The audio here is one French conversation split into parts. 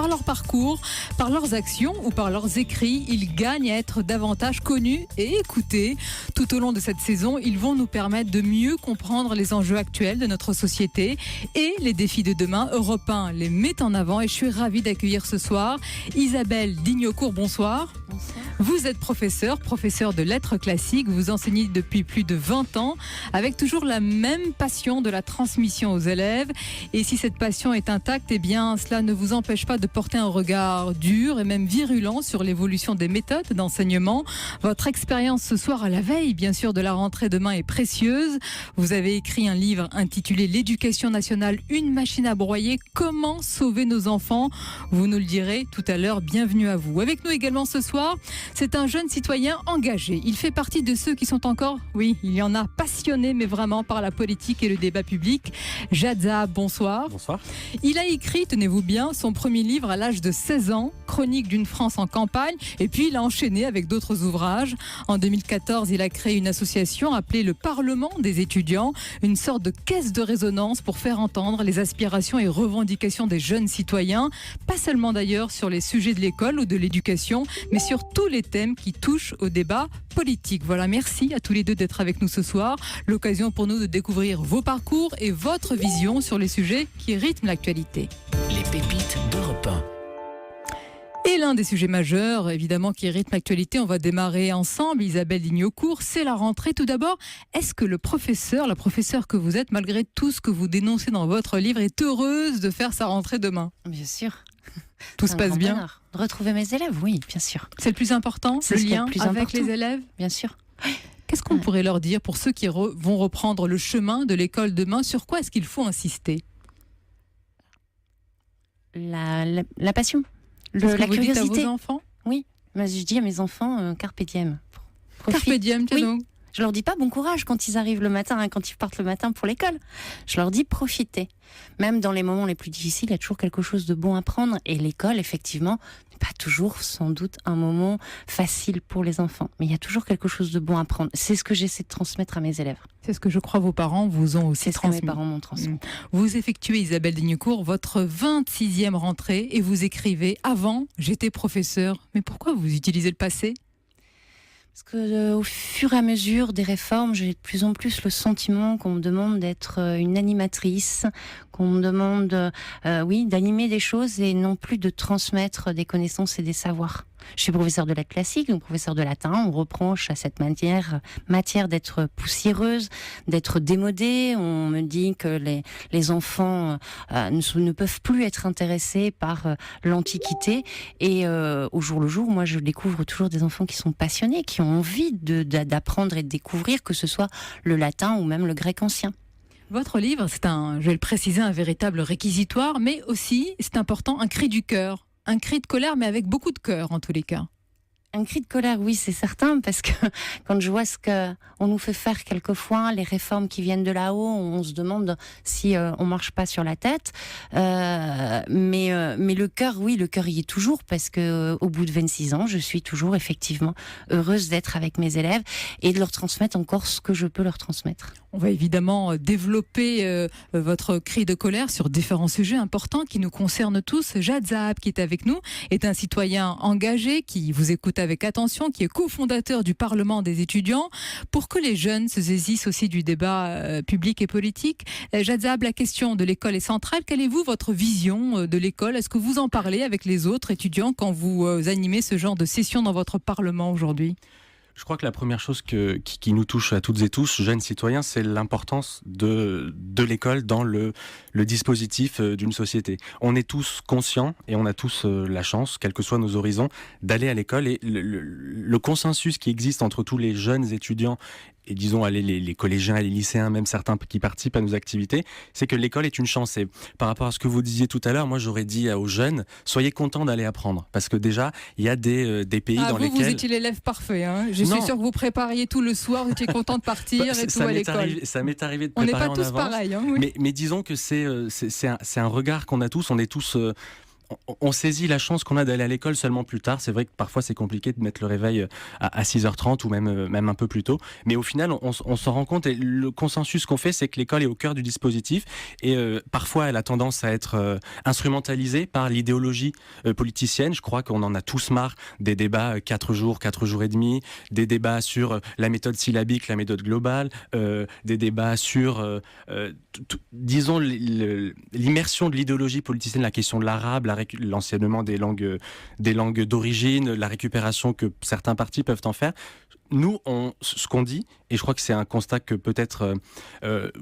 Par leur parcours, par leurs actions ou par leurs écrits, ils gagnent à être davantage connus et écoutés. Tout au long de cette saison, ils vont nous permettre de mieux comprendre les enjeux actuels de notre société et les défis de demain. Europe 1 les met en avant et je suis ravie d'accueillir ce soir Isabelle Dignocourt. Bonsoir. Bonsoir. Vous êtes professeur de lettres classiques. Vous enseignez depuis plus de 20 ans avec toujours la même passion de la transmission aux élèves. Et si cette passion est intacte, eh bien, cela ne vous empêche pas de porter un regard dur et même virulent sur l'évolution des méthodes d'enseignement. Votre expérience ce soir à la veille, bien sûr, de la rentrée demain est précieuse. Vous avez écrit un livre intitulé L'éducation nationale, une machine à broyer. Comment sauver nos enfants? Vous nous le direz tout à l'heure. Bienvenue à vous. Avec nous également ce soir, c'est un jeune citoyen engagé. Il fait partie de ceux qui sont encore, oui, il y en a, passionnés, mais vraiment par la politique et le débat public. Jad Zahab, bonsoir. Bonsoir. Il a écrit, tenez-vous bien, son premier livre à l'âge de 16 ans, Chronique d'une France en campagne, et puis il a enchaîné avec d'autres ouvrages. En 2014, il a créé une association appelée le Parlement des étudiants, une sorte de caisse de résonance pour faire entendre les aspirations et revendications des jeunes citoyens, pas seulement d'ailleurs sur les sujets de l'école ou de l'éducation, mais sur tous les thèmes qui touchent au débat politique. Voilà, merci à tous les deux d'être avec nous ce soir. L'occasion pour nous de découvrir vos parcours et votre vision sur les sujets qui rythment l'actualité. Les pépites d'Europe 1. Et l'un des sujets majeurs, évidemment, qui rythme l'actualité, on va démarrer ensemble. Isabelle Dignocourt, c'est la rentrée. Tout d'abord, est-ce que la professeure que vous êtes, malgré tout ce que vous dénoncez dans votre livre, est heureuse de faire sa rentrée demain? Bien sûr. Tout se passe bien? De retrouver mes élèves, oui, bien sûr. C'est le plus important, C'est le ce qui est lien le plus avec important. les élèves? Bien sûr. Qu'est-ce qu'on pourrait leur dire pour ceux qui vont reprendre le chemin de l'école demain? Sur quoi est-ce qu'il faut insister? La passion, Qu'est-ce que la vous dites à curiosité. vos enfants? Oui, mais je dis à mes enfants, carpe diem. Carpe diem, tiens Oui. donc. Je leur dis pas bon courage quand ils arrivent le matin, quand ils partent le matin pour l'école. Je leur dis profitez. Même dans les moments les plus difficiles, il y a toujours quelque chose de bon à prendre. Et l'école, effectivement, n'est pas toujours sans doute un moment facile pour les enfants. Mais il y a toujours quelque chose de bon à prendre. C'est ce que j'essaie de transmettre à mes élèves. C'est ce que je crois vos parents vous ont aussi C'est ce que mes transmis. parents m'ont transmis. Vous effectuez, Isabelle Dignocourt, votre 26e rentrée et vous écrivez « Avant, j'étais professeur ». Mais pourquoi vous utilisez le passé? Parce que au fur et à mesure des réformes, j'ai de plus en plus le sentiment qu'on me demande d'être une animatrice, qu'on me demande, oui, d'animer des choses et non plus de transmettre des connaissances et des savoirs. Je suis professeur de lettres classiques, donc professeur de latin. On reproche à cette matière d'être poussiéreuse, d'être démodée. On me dit que les enfants ne peuvent plus être intéressés par l'Antiquité. Et au jour le jour, moi, je découvre toujours des enfants qui sont passionnés, qui ont envie d'apprendre et de découvrir, que ce soit le latin ou même le grec ancien. Votre livre, c'est je vais le préciser, un véritable réquisitoire, mais aussi, c'est important, un cri du cœur. Un cri de colère, mais avec beaucoup de cœur en tous les cas. Un cri de colère, oui, c'est certain, parce que quand je vois ce qu'on nous fait faire quelquefois, les réformes qui viennent de là-haut, on se demande si on marche pas sur la tête. Mais le cœur, oui, le cœur y est toujours, parce que au bout de 26 ans, je suis toujours effectivement heureuse d'être avec mes élèves et de leur transmettre encore ce que je peux leur transmettre. On va évidemment développer votre cri de colère sur différents sujets importants qui nous concernent tous. Jad Zahab, qui est avec nous, est un citoyen engagé qui vous écoute avec attention, qui est cofondateur du Parlement des étudiants. Pour que les jeunes se saisissent aussi du débat public et politique, Jad Zahab, la question de l'école est centrale. Quelle est votre vision de l'école? Est-ce que vous en parlez avec les autres étudiants quand vous animez ce genre de session dans votre Parlement aujourd'hui? Je crois que la première chose qui nous touche à toutes et tous, jeunes citoyens, c'est l'importance de l'école dans le dispositif d'une société. On est tous conscients et on a tous la chance, quels que soient nos horizons, d'aller à l'école. Et le consensus qui existe entre tous les jeunes étudiants et disons les collégiens et les lycéens, même certains qui participent à nos activités, c'est que l'école est une chance. Et par rapport à ce que vous disiez tout à l'heure, moi j'aurais dit aux jeunes, soyez contents d'aller apprendre. Parce que déjà, il y a des pays dans lesquels... Vous étiez l'élève parfait. Hein. Je suis sûre que vous prépariez tout le soir, vous étiez content de partir et tout à l'école. Ça m'est arrivé de on préparer en avance. On n'est pas tous pareils. Hein, oui. Mais disons que c'est un regard qu'on a tous, on est tous... on saisit la chance qu'on a d'aller à l'école seulement plus tard. C'est vrai que parfois c'est compliqué de mettre le réveil à 6h30 ou même un peu plus tôt. Mais au final, on s'en rend compte et le consensus qu'on fait, c'est que l'école est au cœur du dispositif et parfois elle a tendance à être instrumentalisée par l'idéologie politicienne. Je crois qu'on en a tous marre des débats 4 jours et demi, des débats sur la méthode syllabique, la méthode globale, des débats sur, disons, l'immersion de l'idéologie politicienne, la question de l'arabe, l'enseignement des langues d'origine, la récupération que certains partis peuvent en faire. Nous, ce qu'on dit, et je crois que c'est un constat que peut-être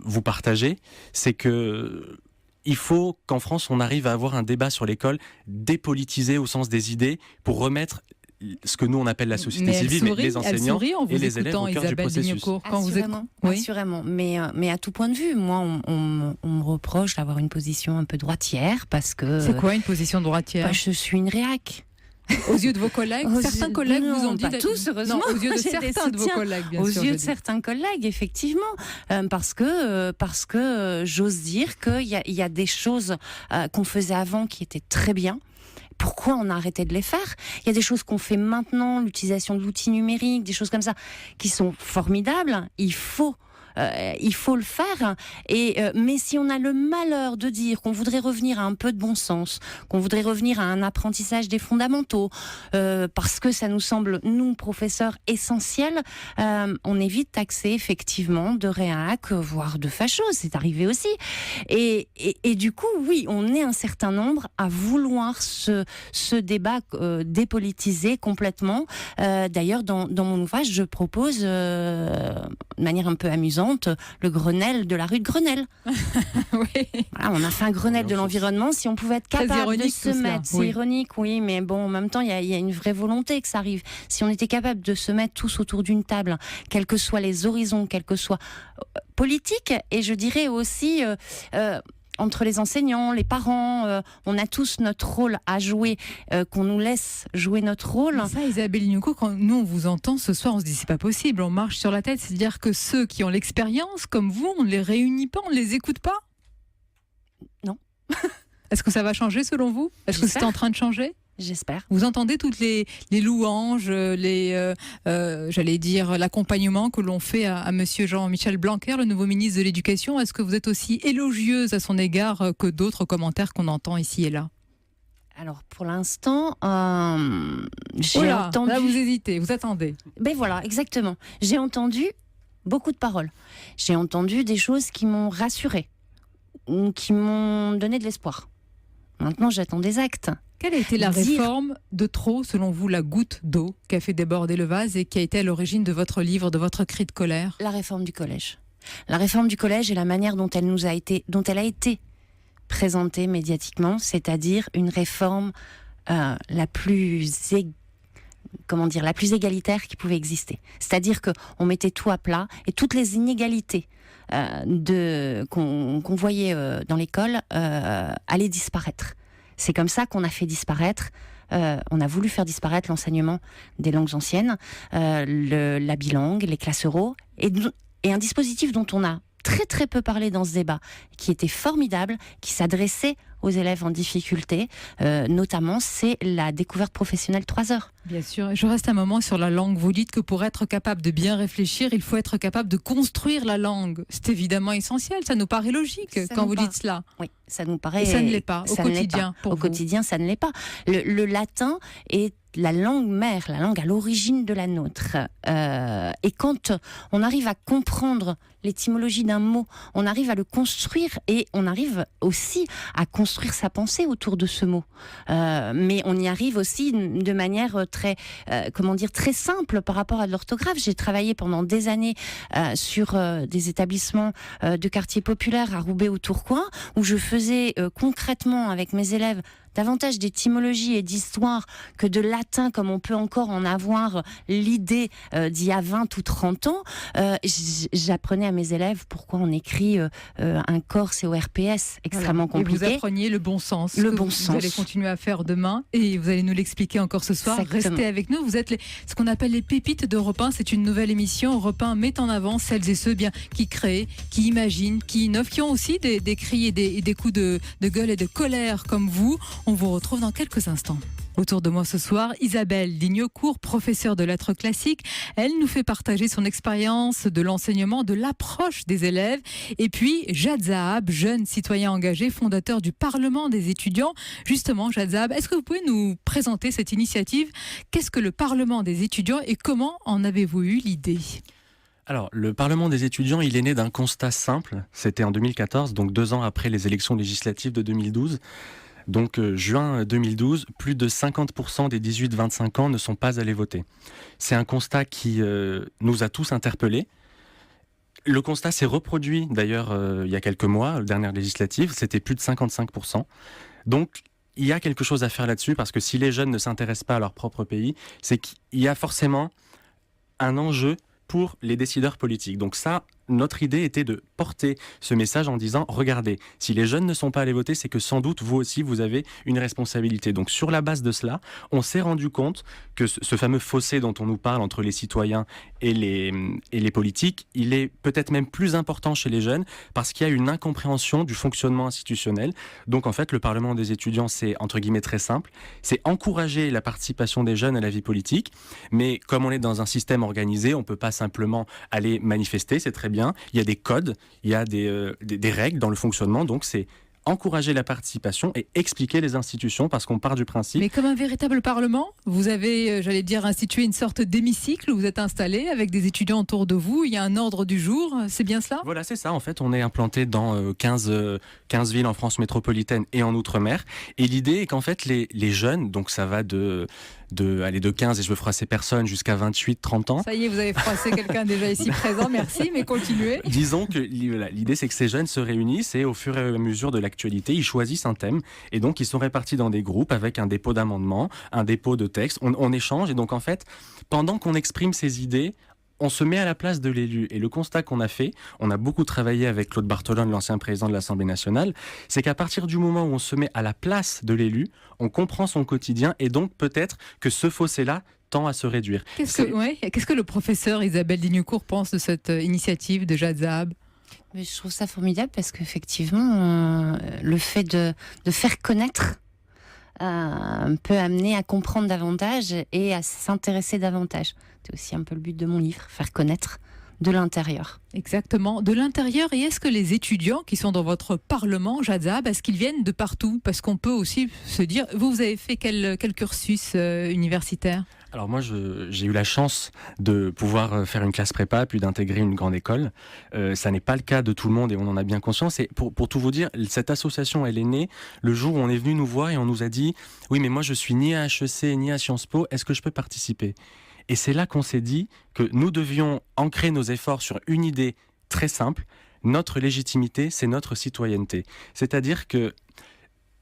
vous partagez, c'est que il faut qu'en France, on arrive à avoir un débat sur l'école dépolitisé au sens des idées pour remettre ce que nous on appelle la société civile, mais les enseignants et les élèves au cœur du processus. Assurément. Mais à tout point de vue, moi, on me reproche d'avoir une position un peu droitière parce que. C'est quoi une position droitière ? Je suis une réac. Aux yeux de vos collègues, certains collègues vous ont dit pas tous, heureusement. Non, aux yeux de certains de vos collègues, bien sûr. Aux yeux de certains collègues, effectivement, parce que j'ose dire qu'il y a des choses qu'on faisait avant qui étaient très bien. Pourquoi on a arrêté de les faire ? Il y a des choses qu'on fait maintenant, l'utilisation de l'outil numérique, des choses comme ça, qui sont formidables. Il faut le faire. Mais si on a le malheur de dire qu'on voudrait revenir à un peu de bon sens, qu'on voudrait revenir à un apprentissage des fondamentaux, parce que ça nous semble, nous, professeurs, essentiel, on est vite taxé, effectivement, de réac, voire de fachos. C'est arrivé aussi. Et du coup, oui, on est un certain nombre à vouloir ce débat dépolitisé complètement. D'ailleurs, dans mon ouvrage, je propose, de manière un peu amusante, le Grenelle de la rue de Grenelle. Oui. Voilà, on a fait un Grenelle de l'environnement. Si on pouvait être capable de se mettre, c'est ironique, oui, mais bon, en même temps, il y a une vraie volonté que ça arrive. Si on était capable de se mettre tous autour d'une table, quels que soient les horizons, quels que soient politiques, et je dirais aussi entre les enseignants, les parents, on a tous notre rôle à jouer, qu'on nous laisse jouer notre rôle. Ça, Isabelle Lignocco, quand nous on vous entend ce soir, on se dit c'est pas possible, on marche sur la tête. C'est-à-dire que ceux qui ont l'expérience, comme vous, on ne les réunit pas, on ne les écoute pas ? Non. Est-ce que ça va changer selon vous ? Est-ce que c'est en train de changer ? J'espère. Vous entendez toutes les louanges, j'allais dire l'accompagnement que l'on fait à Monsieur Jean-Michel Blanquer, le nouveau ministre de l'Éducation. Est-ce que vous êtes aussi élogieuse à son égard que d'autres commentaires qu'on entend ici et là ? Alors pour l'instant, j'ai entendu. Là vous hésitez, vous attendez. Ben voilà, exactement. J'ai entendu beaucoup de paroles. J'ai entendu des choses qui m'ont rassurée, qui m'ont donné de l'espoir. Maintenant, j'attends des actes. Quelle a été la réforme de trop, selon vous, la goutte d'eau qui a fait déborder le vase et qui a été à l'origine de votre livre, de votre cri de colère ? La réforme du collège. La réforme du collège et la manière dont elle a été présentée médiatiquement, c'est-à-dire une réforme la plus égalitaire qui pouvait exister. C'est-à-dire qu'on mettait tout à plat et toutes les inégalités qu'on voyait dans l'école allaient disparaître. C'est comme ça qu'on a fait disparaître, on a voulu faire disparaître l'enseignement des langues anciennes, la bilangue, les classes euro, et un dispositif dont on a très très peu parlé dans ce débat, qui était formidable, qui s'adressait aux élèves en difficulté, notamment c'est la découverte professionnelle 3 heures. Bien sûr, je reste un moment sur la langue. Vous dites que pour être capable de bien réfléchir, il faut être capable de construire la langue. C'est évidemment essentiel, ça nous paraît logique quand vous dites cela. Oui, ça nous paraît... Et ça ne l'est pas au quotidien pour vous. Au quotidien, ça ne l'est pas. Le latin est la langue mère, la langue à l'origine de la nôtre. Et quand on arrive à comprendre l'étymologie d'un mot, on arrive à le construire et on arrive aussi à construire sa pensée autour de ce mot. Mais on y arrive aussi de manière très simple par rapport à l'orthographe. J'ai travaillé pendant des années sur des établissements de quartiers populaires à Roubaix ou Tourcoing, où je faisais concrètement avec mes élèves davantage d'étymologie et d'histoire que de latin, comme on peut encore en avoir l'idée d'il y a 20 ou 30 ans. J'apprenais à mes élèves pourquoi on écrit un corse et ORPS extrêmement compliqué. Et vous appreniez le bon sens. Vous allez continuer à faire demain et vous allez nous l'expliquer encore ce soir. Exactement. Restez avec nous. Vous êtes ce qu'on appelle les pépites d'Europe 1. C'est une nouvelle émission. Europe 1 met en avant celles et ceux qui créent, qui imaginent, qui innovent, qui ont aussi des cris et des coups de gueule et de colère comme vous. On vous retrouve dans quelques instants. Autour de moi ce soir, Isabelle Lignecourt, professeure de lettres classiques. Elle nous fait partager son expérience de l'enseignement, de l'approche des élèves. Et puis Jad Zahab, jeune citoyen engagé, fondateur du Parlement des étudiants. Justement, Jad Zahab, est-ce que vous pouvez nous présenter cette initiative ? Qu'est-ce que le Parlement des étudiants et comment en avez-vous eu l'idée ? Alors, le Parlement des étudiants, il est né d'un constat simple. C'était en 2014, donc 2 ans après les élections législatives de 2012. Donc, juin 2012, plus de 50% des 18-25 ans ne sont pas allés voter. C'est un constat qui nous a tous interpellés. Le constat s'est reproduit, d'ailleurs, il y a quelques mois, dernière législative, c'était plus de 55%. Donc, il y a quelque chose à faire là-dessus, parce que si les jeunes ne s'intéressent pas à leur propre pays, c'est qu'il y a forcément un enjeu pour les décideurs politiques. Donc ça, notre idée était de porter ce message en disant, regardez, si les jeunes ne sont pas allés voter, c'est que sans doute, vous aussi, vous avez une responsabilité. Donc sur la base de cela, on s'est rendu compte que ce fameux fossé dont on nous parle entre les citoyens et les politiques, il est peut-être même plus important chez les jeunes parce qu'il y a une incompréhension du fonctionnement institutionnel. Donc en fait, le Parlement des étudiants, c'est entre guillemets très simple, c'est encourager la participation des jeunes à la vie politique, mais comme on est dans un système organisé, on ne peut pas simplement aller manifester, c'est très bien. Il y a des codes, il y a des règles dans le fonctionnement, donc c'est encourager la participation et expliquer les institutions parce qu'on part du principe... Mais comme un véritable parlement, vous avez, j'allais dire, institué une sorte d'hémicycle où vous êtes installé avec des étudiants autour de vous, il y a un ordre du jour, c'est bien cela ? Voilà, c'est ça. En fait, on est implanté dans 15 villes en France métropolitaine et en Outre-mer. Et l'idée est qu'en fait, les jeunes, donc ça va de 15, et je veux froisser personne, jusqu'à 28, 30 ans. Ça y est, vous avez froissé quelqu'un déjà ici présent, merci, mais continuez. Disons que l'idée, c'est que ces jeunes se réunissent et au fur et à mesure de l'actualité, ils choisissent un thème et donc ils sont répartis dans des groupes avec un dépôt d'amendements, un dépôt de textes, on échange et donc en fait, pendant qu'on exprime ces idées, on se met à la place de l'élu. Et le constat qu'on a fait, on a beaucoup travaillé avec Claude Bartholone, l'ancien président de l'Assemblée nationale, c'est qu'à partir du moment où on se met à la place de l'élu, on comprend son quotidien et donc peut-être que ce fossé-là tend à se réduire. Qu'est-ce que le professeur Isabelle Lignecourt pense de cette initiative de Jad Zahab ? Mais je trouve ça formidable parce qu'effectivement, le fait de faire connaître peut amener à comprendre davantage et à s'intéresser davantage. C'est aussi un peu le but de mon livre, faire connaître de l'intérieur. Exactement, de l'intérieur. Et est-ce que les étudiants qui sont dans votre parlement, Jad Zahab, est-ce qu'ils viennent de partout ? Parce qu'on peut aussi se dire, vous avez fait quel cursus universitaire ? Alors moi, j'ai eu la chance de pouvoir faire une classe prépa puis d'intégrer une grande école. Ça n'est pas le cas de tout le monde et on en a bien conscience. Et pour tout vous dire, cette association, elle est née le jour où on est venu nous voir et on nous a dit « Oui, mais moi, je suis ni à HEC ni à Sciences Po, est-ce que je peux participer ?» Et c'est là qu'on s'est dit que nous devions ancrer nos efforts sur une idée très simple. Notre légitimité, c'est notre citoyenneté. C'est-à-dire que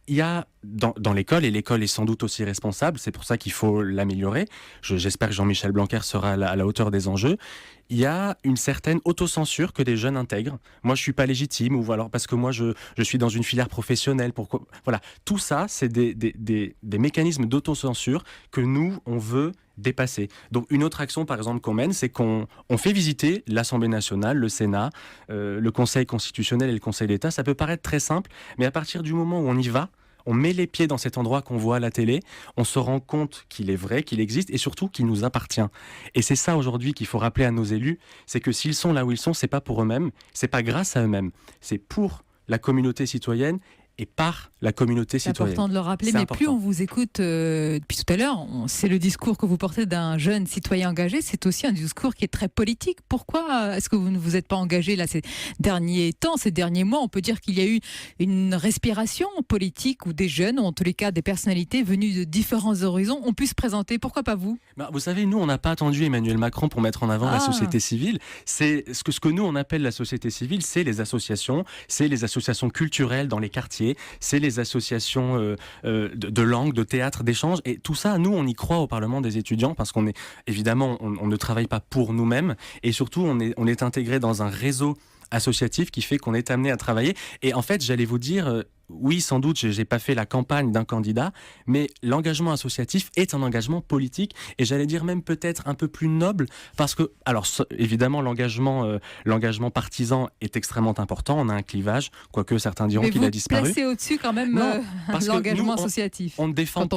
il y a dans l'école, et l'école est sans doute aussi responsable, c'est pour ça qu'il faut l'améliorer, j'espère que Jean-Michel Blanquer sera à la hauteur des enjeux, il y a une certaine autocensure que des jeunes intègrent. Moi, je suis pas légitime, ou alors parce que moi, je suis dans une filière professionnelle. Pourquoi ? Voilà, tout ça, c'est des mécanismes d'autocensure que nous, on veut dépasser. Donc, une autre action, par exemple, qu'on mène, c'est qu'on fait visiter l'Assemblée nationale, le Sénat, le Conseil constitutionnel et le Conseil d'État. Ça peut paraître très simple, mais à partir du moment où on y va, on met les pieds dans cet endroit qu'on voit à la télé, on se rend compte qu'il est vrai, qu'il existe et surtout qu'il nous appartient. Et c'est ça aujourd'hui qu'il faut rappeler à nos élus, c'est que s'ils sont là où ils sont, c'est pas pour eux-mêmes, c'est pas grâce à eux-mêmes, c'est pour la communauté citoyenne et par la communauté citoyenne. C'est important de le rappeler, mais plus on vous écoute depuis tout à l'heure, c'est le discours que vous portez d'un jeune citoyen engagé, c'est aussi un discours qui est très politique. Pourquoi est-ce que vous ne vous êtes pas engagé là ces derniers temps, ces derniers mois ? On peut dire qu'il y a eu une respiration politique où des jeunes, ou en tous les cas des personnalités venues de différents horizons, ont pu se présenter. Pourquoi pas vous ? Vous savez, nous, on n'a pas attendu Emmanuel Macron pour mettre en avant la société civile. C'est ce que nous, on appelle la société civile, c'est les associations culturelles dans les quartiers, c'est les associations de langue, de théâtre, d'échange. Et tout ça, nous, on y croit au Parlement des étudiants parce qu'on est, évidemment, on ne travaille pas pour nous-mêmes. Et surtout, on est intégré dans un réseau associatif qui fait qu'on est amené à travailler. Et en fait, j'allais vous dire, oui, sans doute, j'ai pas fait la campagne d'un candidat, mais l'engagement associatif est un engagement politique, et j'allais dire même peut-être un peu plus noble, parce que, alors évidemment, l'engagement partisan est extrêmement important. On a un clivage, quoique certains diront qu'il a disparu. Mais vous placez au-dessus quand même l'engagement associatif. On ne défend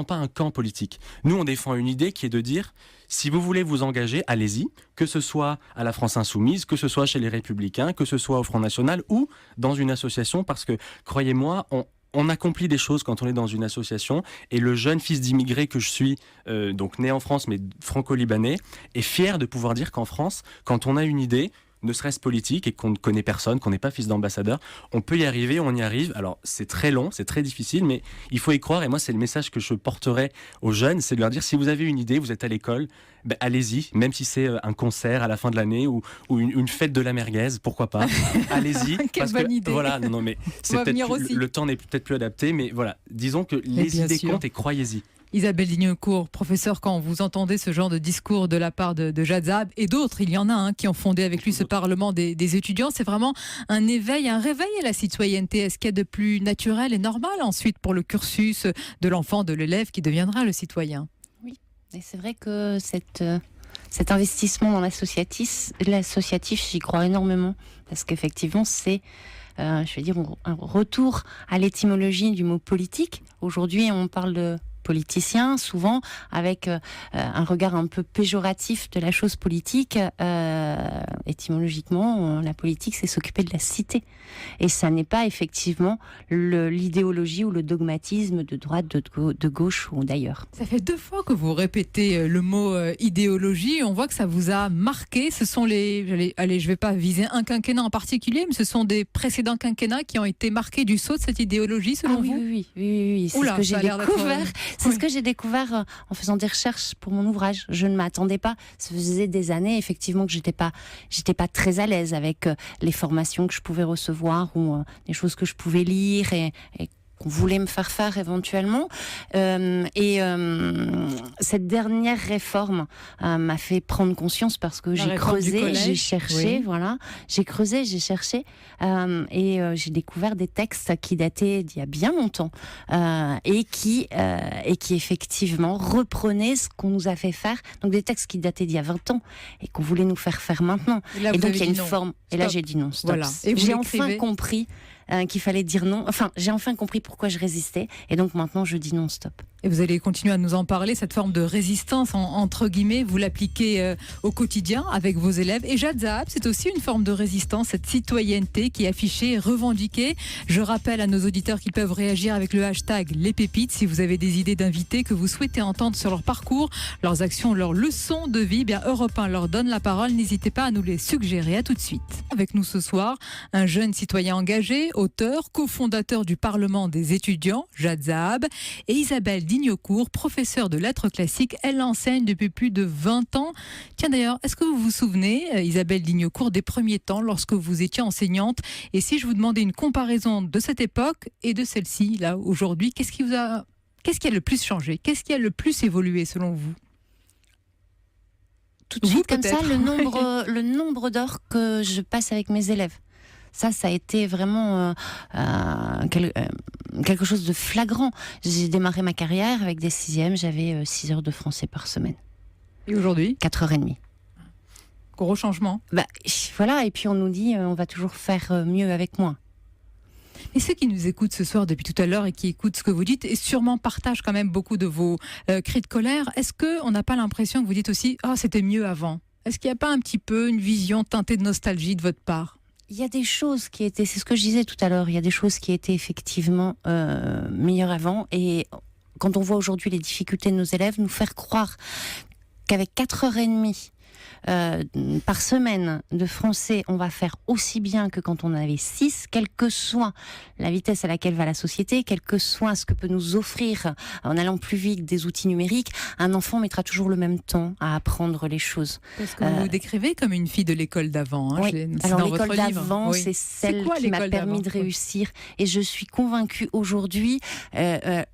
pas un camp politique. Nous, on défend une idée qui est de dire, si vous voulez vous engager, allez-y, que ce soit à la France Insoumise, que ce soit chez les Républicains, que ce soit au Front National ou dans une association, parce que, croyez-moi, on accomplit des choses quand on est dans une association, et le jeune fils d'immigré que je suis, donc né en France mais franco-libanais, est fier de pouvoir dire qu'en France, quand on a une idée, ne serait-ce politique, et qu'on ne connaît personne, qu'on n'est pas fils d'ambassadeur, on peut y arriver, on y arrive. Alors c'est très long, c'est très difficile, mais il faut y croire, et moi c'est le message que je porterai aux jeunes, c'est de leur dire, si vous avez une idée, vous êtes à l'école, allez-y, même si c'est un concert à la fin de l'année ou une fête de la merguez, pourquoi pas, allez-y. Quelle bonne idée. Voilà, non, mais c'est le temps n'est peut-être plus adapté, mais voilà, disons que les idées comptent, et croyez-y. Isabelle Lignecourt, professeur, quand vous entendez ce genre de discours de la part de Jad Zahab et d'autres, il y en a qui ont fondé avec lui ce Parlement des étudiants, c'est vraiment un éveil, un réveil à la citoyenneté. Est-ce qu'il y a de plus naturel et normal ensuite pour le cursus de l'enfant, de l'élève qui deviendra le citoyen? Oui, et c'est vrai que cet investissement dans l'associatif, j'y crois énormément, parce qu'effectivement, c'est un retour à l'étymologie du mot politique. Aujourd'hui, on parle de politiciens, souvent avec un regard un peu péjoratif de la chose politique. Étymologiquement, la politique, c'est s'occuper de la cité. Et ça n'est pas effectivement l'idéologie ou le dogmatisme de droite, de gauche ou d'ailleurs. Ça fait 2 fois que vous répétez le mot idéologie. On voit que ça vous a marqué. Ce sont je vais pas viser un quinquennat en particulier, mais ce sont des précédents quinquennats qui ont été marqués du sceau de cette idéologie, selon vous? Oui. C'est ce que j'ai découvert. C'est ce que j'ai découvert en faisant des recherches pour mon ouvrage. Je ne m'attendais pas. Ça faisait des années, effectivement, que j'étais pas très à l'aise avec les formations que je pouvais recevoir ou les choses que je pouvais lire et qu'on voulait me faire éventuellement. Cette dernière réforme m'a fait prendre conscience, parce que j'ai creusé, j'ai cherché, j'ai creusé, j'ai cherché, et j'ai découvert des textes qui dataient d'il y a bien longtemps, et qui effectivement reprenaient ce qu'on nous a fait faire. Donc des textes qui dataient d'il y a 20 ans et qu'on voulait nous faire maintenant. Et donc il y a une forme. Et là j'ai dit non, stop. Voilà. Et j'ai enfin compris qu'il fallait dire non. Enfin, j'ai enfin compris pourquoi je résistais. Et donc maintenant, je dis non, stop. Et vous allez continuer à nous en parler, cette forme de résistance, entre guillemets, vous l'appliquez au quotidien avec vos élèves. Et Jad Zahab, c'est aussi une forme de résistance, cette citoyenneté qui est affichée, revendiquée. Je rappelle à nos auditeurs qu'ils peuvent réagir avec le hashtag Les Pépites si vous avez des idées d'invités que vous souhaitez entendre sur leur parcours, leurs actions, leurs leçons de vie. Bien, Europe 1 leur donne la parole. N'hésitez pas à nous les suggérer. À tout de suite. Avec nous ce soir, un jeune citoyen engagé, auteur, cofondateur du Parlement des étudiants, Jad Zahab, et Isabelle Lignecourt, professeure de lettres classiques. Elle enseigne depuis plus de 20 ans. Tiens d'ailleurs, est-ce que vous vous souvenez, Isabelle Lignecourt, des premiers temps lorsque vous étiez enseignante? Et si je vous demandais une comparaison de cette époque et de celle-ci, là, aujourd'hui, qu'est-ce qui a le plus changé? Qu'est-ce qui a le plus évolué selon vous? Tout de suite, comme ça, le nombre d'heures que je passe avec mes élèves. Ça a été vraiment quelque chose de flagrant. J'ai démarré ma carrière avec des 6e, j'avais 6 heures de français par semaine. Et aujourd'hui 4h30. Gros changement. Voilà, et puis on nous dit on va toujours faire mieux avec moins. Et ceux qui nous écoutent ce soir depuis tout à l'heure et qui écoutent ce que vous dites et sûrement partagent quand même beaucoup de vos cris de colère, est-ce qu'on n'a pas l'impression que vous dites aussi « Ah, c'était mieux avant » Est-ce qu'il n'y a pas un petit peu une vision teintée de nostalgie de votre part? Il y a des choses qui étaient, c'est ce que je disais tout à l'heure, il y a des choses qui étaient effectivement meilleures avant. Et quand on voit aujourd'hui les difficultés de nos élèves, nous faire croire qu'avec 4h30 par semaine de français, on va faire aussi bien que quand on en avait 6, quelle que soit la vitesse à laquelle va la société, quel que soit ce que peut nous offrir en allant plus vite des outils numériques, un enfant mettra toujours le même temps à apprendre les choses. Parce que vous vous décrivez comme une fille de l'école d'avant. Oui. Alors l'école d'avant, c'est celle qui m'a permis de réussir. Et je suis convaincue aujourd'hui,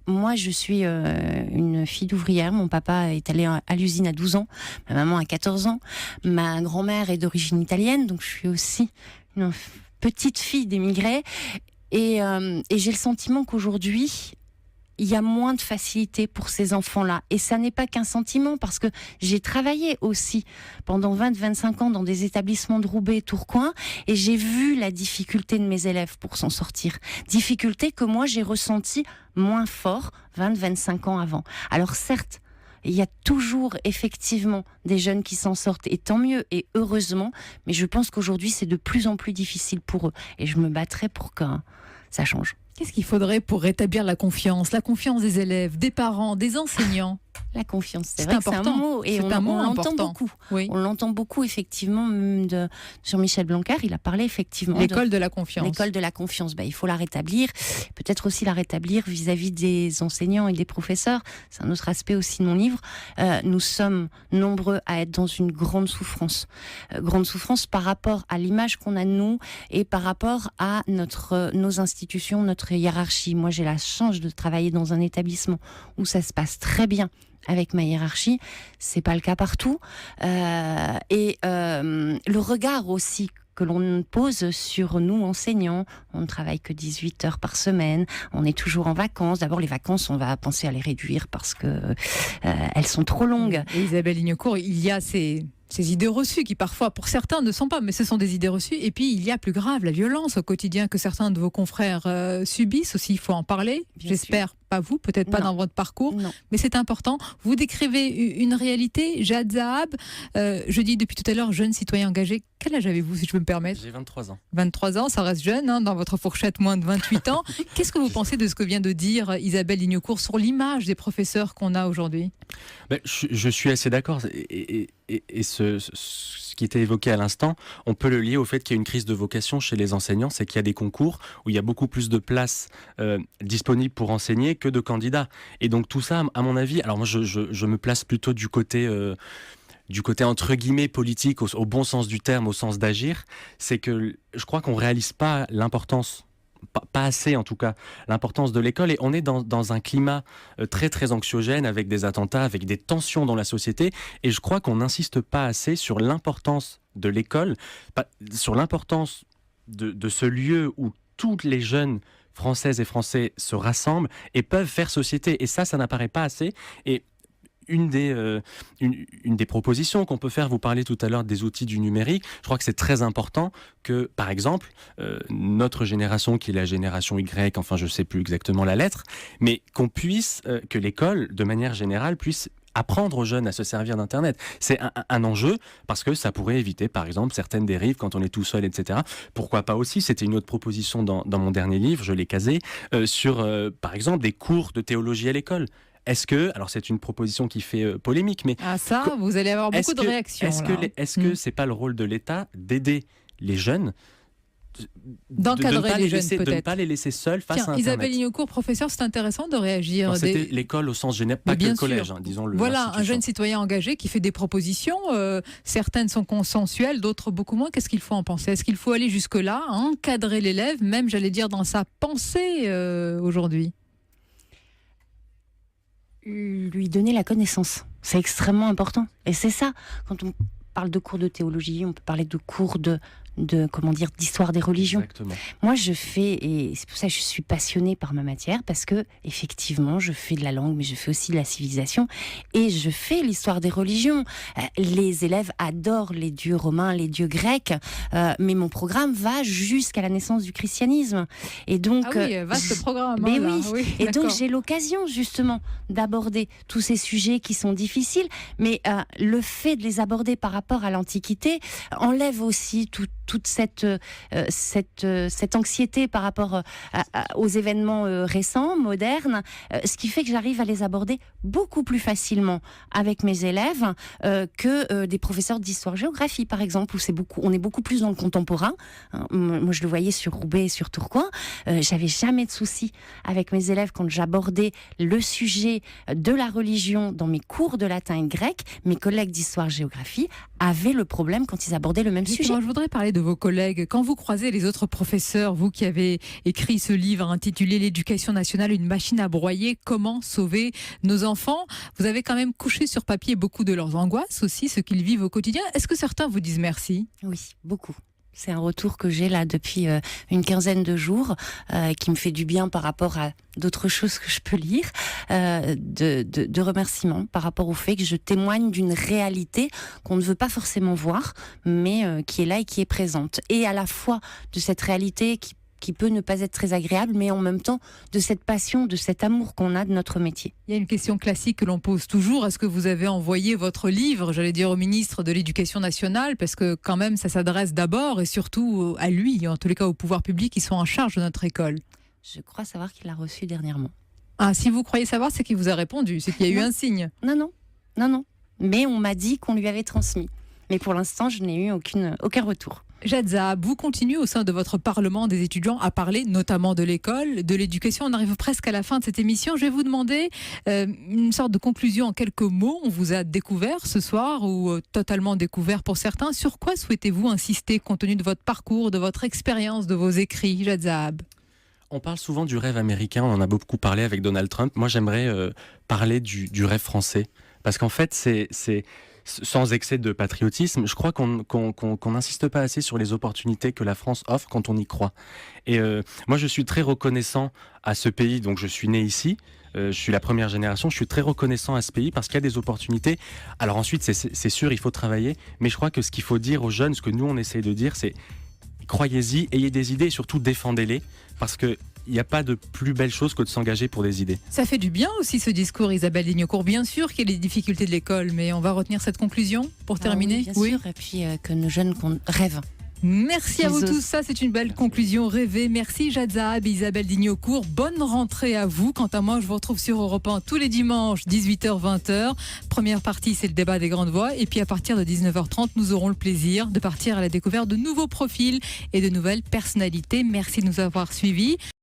moi je suis une fille d'ouvrière, mon papa est allé à l'usine à 12 ans, ma maman à 14 ans. Ma grand-mère est d'origine italienne, donc je suis aussi une petite fille d'émigrés. Et j'ai le sentiment qu'aujourd'hui, il y a moins de facilité pour ces enfants-là. Et ça n'est pas qu'un sentiment, parce que j'ai travaillé aussi pendant 20-25 ans dans des établissements de Roubaix, Tourcoing, et j'ai vu la difficulté de mes élèves pour s'en sortir. Difficulté que moi, j'ai ressentie moins fort 20-25 ans avant. Alors certes, il y a toujours effectivement des jeunes qui s'en sortent, et tant mieux, et heureusement, mais je pense qu'aujourd'hui, c'est de plus en plus difficile pour eux. Et je me battrai pour que ça change. Qu'est-ce qu'il faudrait pour rétablir la confiance des élèves, des parents, des enseignants? La confiance, c'est vrai que c'est un mot, et on l'entend beaucoup. Oui. On l'entend beaucoup, effectivement, même de Jean-Michel Blanquer, il a parlé effectivement l'école de la confiance. L'école de la confiance, il faut la rétablir, peut-être aussi la rétablir vis-à-vis des enseignants et des professeurs. C'est un autre aspect aussi de mon livre. Nous sommes nombreux à être dans une grande souffrance par rapport à l'image qu'on a de nous et par rapport à nos institutions, notre hiérarchie. Moi, j'ai la chance de travailler dans un établissement où ça se passe très bien avec ma hiérarchie. C'est pas le cas partout. Le regard aussi que l'on pose sur nous, enseignants. On ne travaille que 18 heures par semaine. On est toujours en vacances. D'abord, les vacances, on va penser à les réduire parce que elles sont trop longues. Et Isabelle Lignecourt, il y a ces idées reçues qui parfois, pour certains, ne sont pas, mais ce sont des idées reçues. Et puis, il y a plus grave, la violence au quotidien que certains de vos confrères subissent aussi. Il faut en parler. J'espère. Pas vous, peut-être pas dans votre parcours, mais c'est important. Vous décrivez une réalité. Jad Zahab, je dis depuis tout à l'heure, jeune citoyen engagé. Quel âge avez-vous, si je peux me permettre? J'ai 23 ans. 23 ans, ça reste jeune, hein, dans votre fourchette, moins de 28 ans. Qu'est-ce que vous pensez de ce que vient de dire Isabelle Lignecourt sur l'image des professeurs qu'on a aujourd'hui? Je suis assez d'accord. Et ce qui était évoqué à l'instant, on peut le lier au fait qu'il y a une crise de vocation chez les enseignants. C'est qu'il y a des concours où il y a beaucoup plus de places disponibles pour enseigner que de candidats. Et donc tout ça, à mon avis, alors moi je me place plutôt du côté entre guillemets politique, au bon sens du terme, au sens d'agir, c'est que je crois qu'on réalise pas l'importance, pas assez en tout cas, l'importance de l'école, et on est dans un climat très très anxiogène, avec des attentats, avec des tensions dans la société, et je crois qu'on n'insiste pas assez sur l'importance de l'école, sur l'importance de ce lieu où tous les jeunes Françaises et Français se rassemblent et peuvent faire société. Et ça n'apparaît pas assez. Et une des propositions qu'on peut faire, vous parlez tout à l'heure des outils du numérique, je crois que c'est très important que, par exemple, notre génération, qui est la génération Y, enfin je ne sais plus exactement la lettre, mais qu'on puisse, que l'école, de manière générale, puisse apprendre aux jeunes à se servir d'Internet. C'est un enjeu, parce que ça pourrait éviter, par exemple, certaines dérives quand on est tout seul, etc. Pourquoi pas aussi, c'était une autre proposition dans mon dernier livre, je l'ai casé, sur, par exemple, des cours de théologie à l'école. Est-ce que, alors c'est une proposition qui fait polémique, mais... Ah ça, vous allez avoir beaucoup de réactions. Est-ce que c'est pas le rôle de l'État d'aider les jeunes, d'encadrer les jeunes, peut-être. De ne pas les laisser seuls face à Internet. Isabelle Lignecourt, professeur, c'est intéressant de réagir. Alors, c'était l'école au sens général, pas que le collège, disons-le. Voilà, un jeune citoyen engagé qui fait des propositions. Certaines sont consensuelles, d'autres beaucoup moins. Qu'est-ce qu'il faut en penser? Est-ce qu'il faut aller jusque-là, encadrer l'élève, même, j'allais dire, dans sa pensée aujourd'hui? Lui donner la connaissance. C'est extrêmement important. Et c'est ça, quand on parle de cours de théologie, on peut parler de cours d'histoire des religions. Exactement. Moi, je fais, et c'est pour ça que je suis passionnée par ma matière, parce que, effectivement, je fais de la langue, mais je fais aussi de la civilisation, et je fais l'histoire des religions. Les élèves adorent les dieux romains, les dieux grecs, mais mon programme va jusqu'à la naissance du christianisme. Et donc, vaste programme. Mais oui, et donc j'ai l'occasion, justement, d'aborder tous ces sujets qui sont difficiles, mais le fait de les aborder par rapport à l'Antiquité enlève aussi toute cette anxiété par rapport aux événements récents, modernes, ce qui fait que j'arrive à les aborder beaucoup plus facilement avec mes élèves que des professeurs d'histoire-géographie, par exemple, où on est beaucoup plus dans le contemporain. Moi, je le voyais sur Roubaix et sur Tourcoing. J'avais jamais de soucis avec mes élèves quand j'abordais le sujet de la religion dans mes cours de latin et de grec. Mes collègues d'histoire-géographie avaient le problème quand ils abordaient le même sujet. Je voudrais parler de vos collègues. Quand vous croisez les autres professeurs, vous qui avez écrit ce livre intitulé « L'éducation nationale, une machine à broyer, comment sauver nos enfants », vous avez quand même couché sur papier beaucoup de leurs angoisses aussi, ce qu'ils vivent au quotidien. Est-ce que certains vous disent merci? Oui, beaucoup. C'est un retour que j'ai là depuis une quinzaine de jours, qui me fait du bien par rapport à d'autres choses que je peux lire, de remerciements par rapport au fait que je témoigne d'une réalité qu'on ne veut pas forcément voir, mais qui est là et qui est présente. Et à la fois de cette réalité qui peut ne pas être très agréable, mais en même temps de cette passion, de cet amour qu'on a de notre métier. Il y a une question classique que l'on pose toujours. Est-ce que vous avez envoyé votre livre, j'allais dire au ministre de l'Éducation nationale, parce que quand même ça s'adresse d'abord et surtout à lui, en tous les cas au pouvoir public qui sont en charge de notre école? Je crois savoir qu'il l'a reçu dernièrement. Ah, si vous croyez savoir, c'est qu'il vous a répondu, c'est qu'il y a eu un signe. Non. Mais on m'a dit qu'on lui avait transmis. Mais pour l'instant, je n'ai eu aucun retour. Jad Zahab, vous continuez au sein de votre Parlement des étudiants à parler notamment de l'école, de l'éducation. On arrive presque à la fin de cette émission. Je vais vous demander une sorte de conclusion en quelques mots. On vous a découvert ce soir, ou totalement découvert pour certains. Sur quoi souhaitez-vous insister compte tenu de votre parcours, de votre expérience, de vos écrits, Jad Zahab? On parle souvent du rêve américain, on en a beaucoup parlé avec Donald Trump. Moi, j'aimerais parler du rêve français. Parce qu'en fait, c'est sans excès de patriotisme, je crois qu'on n'insiste pas assez sur les opportunités que la France offre quand on y croit. Et moi, je suis très reconnaissant à ce pays, donc je suis né ici, je suis la première génération, je suis très reconnaissant à ce pays parce qu'il y a des opportunités. Alors ensuite, c'est sûr, il faut travailler, mais je crois que ce qu'il faut dire aux jeunes, ce que nous, on essaye de dire, c'est croyez-y, ayez des idées et surtout défendez-les, parce que il n'y a pas de plus belle chose que de s'engager pour des idées. Ça fait du bien aussi ce discours, Isabelle Lignocourt. Bien sûr qu'il y a les difficultés de l'école, mais on va retenir cette conclusion pour terminer. Oui, bien sûr, et puis que nos jeunes rêvent. Merci à vous tous, ça c'est une belle conclusion rêvée. Merci Jad Zahab et Isabelle Lignocourt. Bonne rentrée à vous. Quant à moi, je vous retrouve sur Europe 1 tous les dimanches, 18h-20h. Première partie, c'est le débat des grandes voix. Et puis à partir de 19h30, nous aurons le plaisir de partir à la découverte de nouveaux profils et de nouvelles personnalités. Merci de nous avoir suivis.